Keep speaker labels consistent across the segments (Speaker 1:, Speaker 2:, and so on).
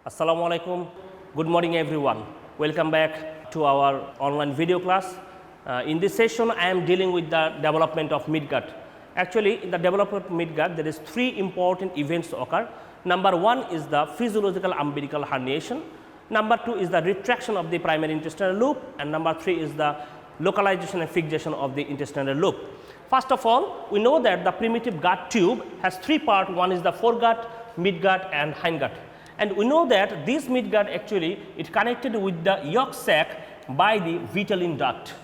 Speaker 1: Assalamu alaikum. Good morning everyone. Welcome back to our online video class. In this session I am dealing with the development of midgut. Actually in the development of midgut there is three important events occur. Number one is the physiological umbilical herniation. Number two is the retraction of the primary intestinal loop, and number three is the localization and fixation of the intestinal loop. First of all, we know that the primitive gut tube has three parts. One is the foregut, midgut and hindgut. And we know that this midgut actually it connected with the yolk sac by the vitelline duct.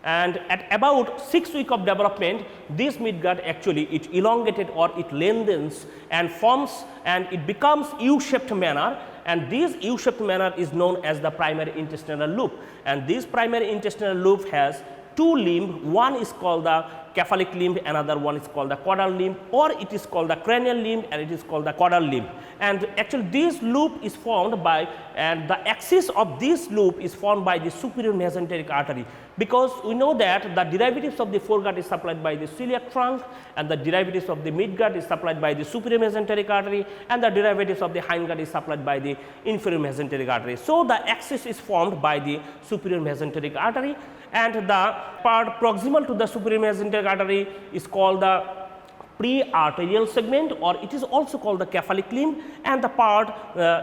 Speaker 1: And at about 6 weeks of development, this midgut actually it elongated or it lengthens and forms and it becomes U-shaped manner, and this U-shaped manner is known as the primary intestinal loop. And this primary intestinal loop has two limbs, one is called the cephalic limb, another one is called the caudal limb, or it is called the cranial limb and it is called the caudal limb. And actually this loop is formed by, and the axis of this loop is formed by the superior mesenteric artery, because we know that the derivatives of the foregut is supplied by the celiac trunk and the derivatives of the midgut is supplied by the superior mesenteric artery and the derivatives of the hindgut is supplied by the inferior mesenteric artery. So the axis is formed by the superior mesenteric artery, and the part proximal to the superior mesenteric artery is called the pre-arterial segment, or it is also called the cephalic limb, and the part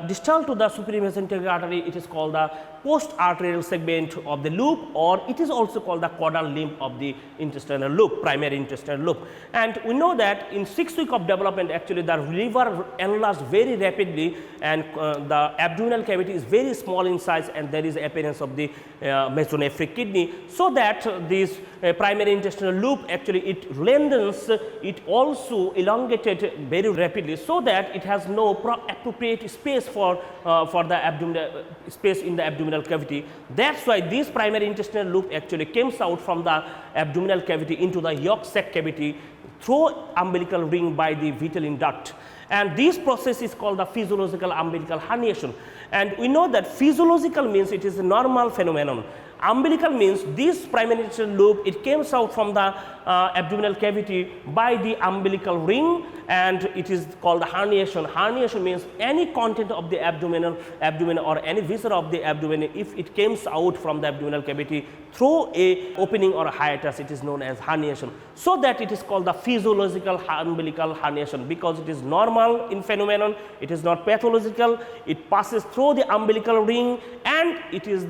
Speaker 1: distal to the superior mesenteric artery it is called the post-arterial segment of the loop, or it is also called the caudal limb of the intestinal loop, primary intestinal loop. And we know that in 6 weeks of development actually the liver enlarged very rapidly, and the abdominal cavity is very small in size, and there is appearance of the mesonephric kidney, so that this primary intestinal loop actually it lengthens, it also elongated very rapidly, so that it has no appropriate space for the abdominal space in the abdominal cavity. That's why this primary intestinal loop actually comes out from the abdominal cavity into the yolk sac cavity through umbilical ring by the vitelline duct. And this process is called the physiological umbilical herniation. And we know that physiological means it is a normal phenomenon. Umbilical means this primary intestinal loop it comes out from the abdominal cavity by the umbilical ring, and it is called the herniation. Herniation means any content of the abdomen or any viscera of the abdomen, if it comes out from the abdominal cavity through a opening or a hiatus, it is known as herniation. So that it is called the physiological umbilical herniation, because it is normal in phenomenon, it is not pathological, it passes through the umbilical ring, and it is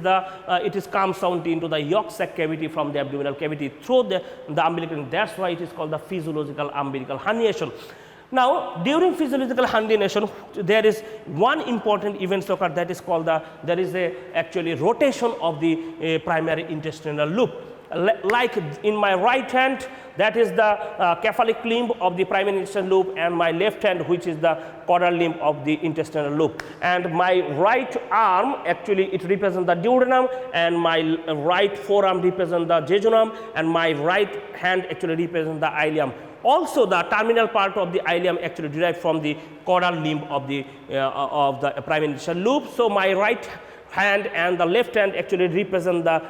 Speaker 1: comes out into the yolk sac cavity from the abdominal cavity through the umbilical ring. That's why it is called the physiological umbilical herniation. Now, during physiological herniation, there is one important event occur, that is called there is a actually rotation of the primary intestinal loop. Like in my right hand, that is the cephalic limb of the primary intestinal loop, and my left hand which is the caudal limb of the intestinal loop, and my right arm actually it represents the duodenum, and my right forearm represents the jejunum, and my right hand actually represents the ileum. Also the terminal part of the ileum actually derived from the caudal limb of the primary intestinal loop. So my right hand and the left hand actually represent the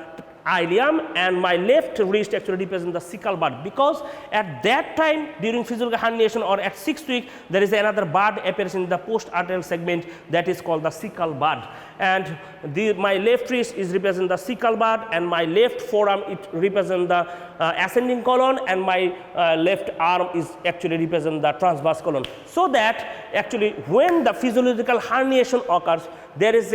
Speaker 1: ileum, and my left wrist actually represents the cecal bud, because at that time during physiological herniation or at 6 weeks there is another bud appears in the post-arterial segment, that is called the cecal bud, and my left wrist is represent the cecal bud, and my left forearm it represents the ascending colon, and my left arm is actually represent the transverse colon. So that actually when the physiological herniation occurs, there is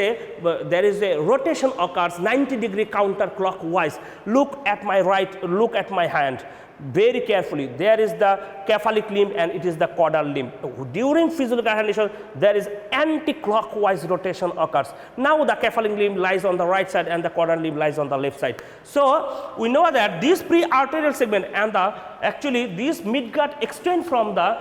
Speaker 1: a rotation occurs 90-degree counterclockwise. Look at my right, look at my hand very carefully. There is the cephalic limb and it is the caudal limb. During physiological herniation, there is anti-clockwise rotation occurs. Now the cephalic limb lies on the right side and the caudal limb lies on the left side. So we know that this pre-arterial segment and actually this midgut extend from the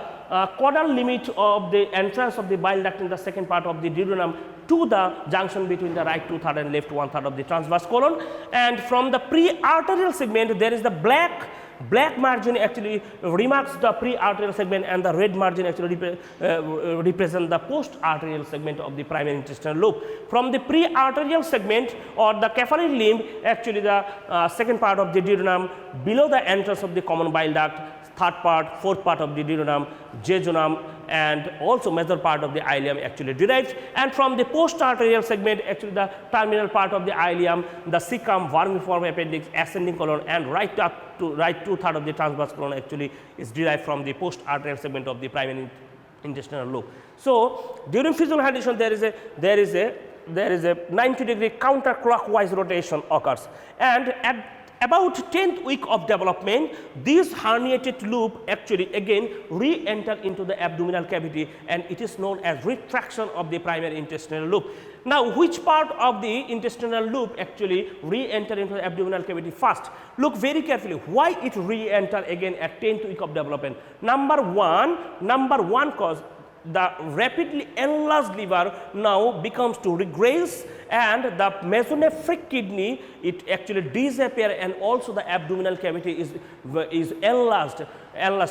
Speaker 1: caudal limit of the entrance of the bile duct in the second part of the duodenum to the junction between the right 2/3 and left 1/3 of the transverse colon, and from the pre-arterial segment there is the black Black margin actually remarks the pre-arterial segment, and the red margin actually represent the post-arterial segment of the primary intestinal loop. From the pre-arterial segment or the capillary limb, actually the second part of the duodenum below the entrance of the common bile duct, third part, fourth part of the duodenum, jejunum, and also major part of the ileum actually derives. And from the post-arterial segment, actually the terminal part of the ileum, the cecum, vermiform appendix, ascending colon, and right up to right two-thirds of the transverse colon actually is derived from the post-arterial segment of the primary intestinal loop. So during physical herniation, there is a 90-degree counterclockwise rotation occurs, and at about 10th week of development, this herniated loop actually again re-enter into the abdominal cavity, and it is known as retraction of the primary intestinal loop. Now, which part of the intestinal loop actually re-enter into the abdominal cavity first? Look very carefully why it re-enter again at 10th week of development. Number one cause, the rapidly enlarged liver now becomes to regress, and the mesonephric kidney it actually disappear, and also the abdominal cavity is enlarged,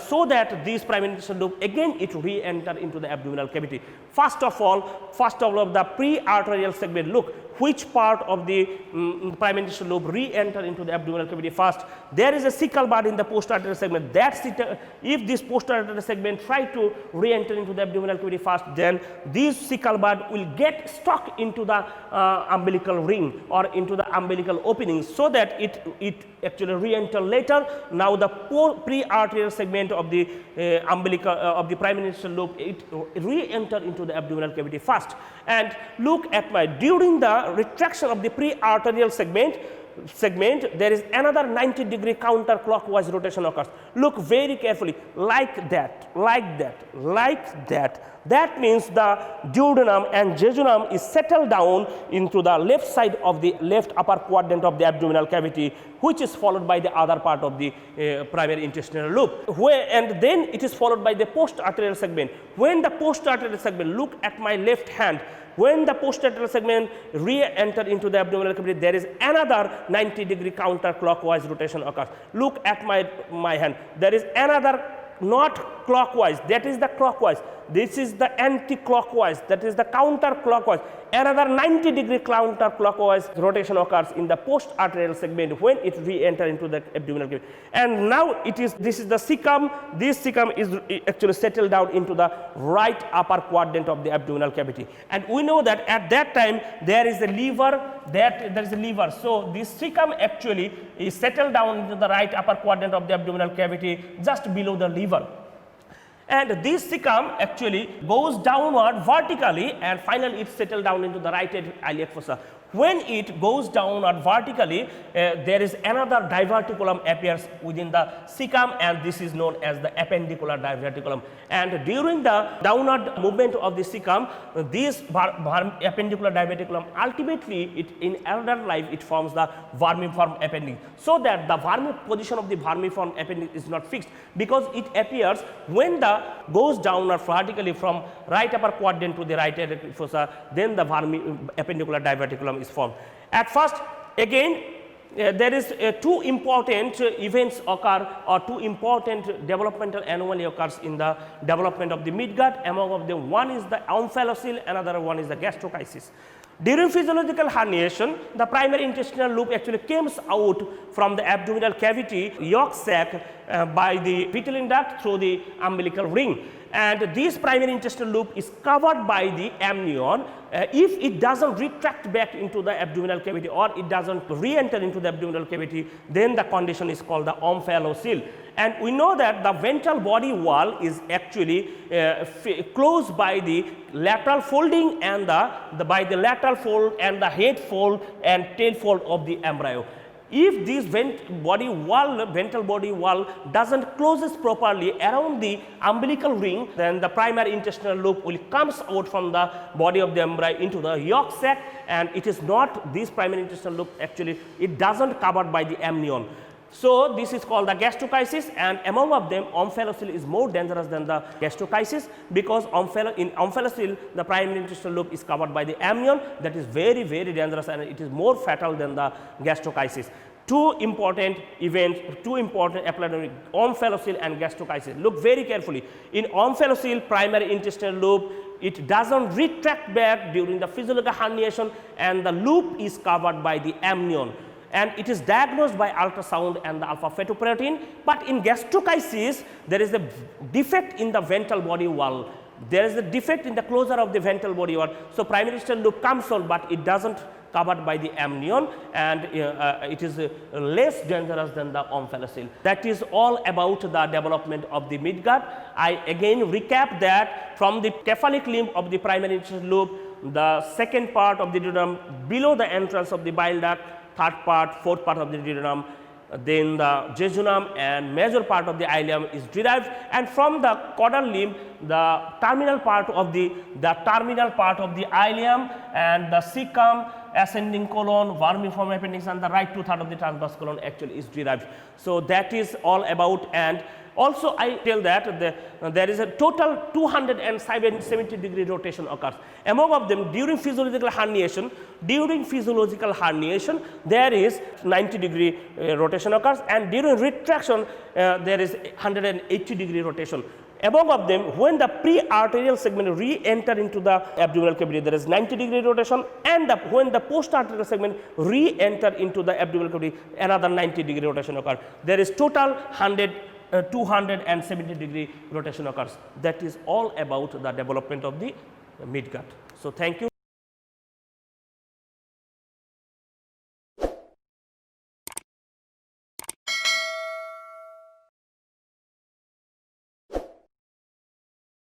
Speaker 1: so that this primary intestinal loop again it re-enter into the abdominal cavity. First of all the pre-arterial segment, look which part of the primary intestinal loop re-enter into the abdominal cavity first. There is a cecal bud in the post-arterial segment. If this post-arterial segment try to re-enter into the abdominal cavity first, then this cecal bud will get stuck into the umbilical ring or into the umbilical opening, so that it actually re-enter later. Now the pre-arterial segment of the umbilical of the primary intestinal loop, it re-enter into the abdominal cavity first. And look at during the retraction of the pre-arterial segment, there is another 90-degree counterclockwise rotation occurs. Look very carefully, like that. That means the duodenum and jejunum is settled down into the left side of the left upper quadrant of the abdominal cavity, which is followed by the other part of the primary intestinal loop, and then it is followed by the post-arterial segment. When the post-arterial segment, look at my left hand, when the post-arterial segment re-enter into the abdominal cavity, there is another 90-degree counterclockwise rotation occurs. Look at my hand, there is another, not clockwise, that is the clockwise. This is the anti-clockwise, that is the counterclockwise. Another 90-degree counterclockwise rotation occurs in the post-arterial segment when it re-enter into the abdominal cavity. And now this is the cecum. This cecum is actually settled down into the right upper quadrant of the abdominal cavity. And we know that at that time there is a lever. So this cecum actually is settled down into the right upper quadrant of the abdominal cavity, just below the liver. And this cecum actually goes downward vertically, and finally it settles down into the right iliac fossa. When it goes downward vertically, there is another diverticulum appears within the cecum, and this is known as the appendicular diverticulum. And during the downward movement of the cecum, this appendicular diverticulum ultimately, in adult life, it forms the vermiform appendix, so that the position of the vermiform appendix is not fixed, because it appears when the goes downward vertically from right upper quadrant to the right iliac fossa, then the appendicular diverticulum is formed. At first, again, there is two important events occur, or two important developmental anomaly occurs in the development of the midgut. Among them, one is the omphalocele, another one is the gastrochisis. During physiological herniation, the primary intestinal loop actually comes out from the abdominal cavity, yolk sac, by the vitelline duct through the umbilical ring. And this primary intestinal loop is covered by the amnion. If it doesn't retract back into the abdominal cavity, or it doesn't re-enter into the abdominal cavity, then the condition is called the omphalocele. And we know that the ventral body wall is actually closed by the lateral folding and by the lateral fold and the head fold and tail fold of the embryo. If this ventral body wall doesn't closes properly around the umbilical ring, then the primary intestinal loop will comes out from the body of the embryo into the yolk sac, and it is not, this primary intestinal loop actually, it doesn't covered by the amnion. So this is called the gastrochisis, and among of them, omphalocele is more dangerous than the gastrochisis, because in omphalocele the primary intestinal loop is covered by the amnion. That is very, very dangerous, and it is more fatal than the gastrochisis. two important events, two important applied omphalocele and gastrochysis. Look very carefully. In omphalocele, primary intestinal loop, it doesn't retract back during the physiological herniation, and the loop is covered by the amnion, and it is diagnosed by ultrasound and the alpha fetoprotein. But in gastrochysis, there is a defect in the ventral body wall. There is a defect in the closure of the ventral body wall. So, primary intestinal loop comes on, but it doesn't covered by the amnion, and it is less dangerous than the omphalocele. That is all about the development of the midgut. I again recap that from the cephalic limb of the primary intestinal loop, the second part of the duodenum below the entrance of the bile duct, third part, fourth part of the duodenum, then the jejunum and major part of the ileum is derived, and from the caudal limb, the terminal part of the ileum and the cecum, ascending colon, vermiform appendix, and the right 2/3 of the transverse colon actually is derived. So, that is all about. And also I tell that there is a total 270-degree rotation occurs. Among of them, during physiological herniation, there is 90-degree rotation occurs, and during retraction there is 180-degree rotation. Among of them, when the pre-arterial segment re-enter into the abdominal cavity, there is 90-degree rotation, and when the post-arterial segment re-enter into the abdominal cavity, another 90-degree rotation occurs. There is total 270-degree rotation occurs. That is all about the development of the midgut. So, thank you.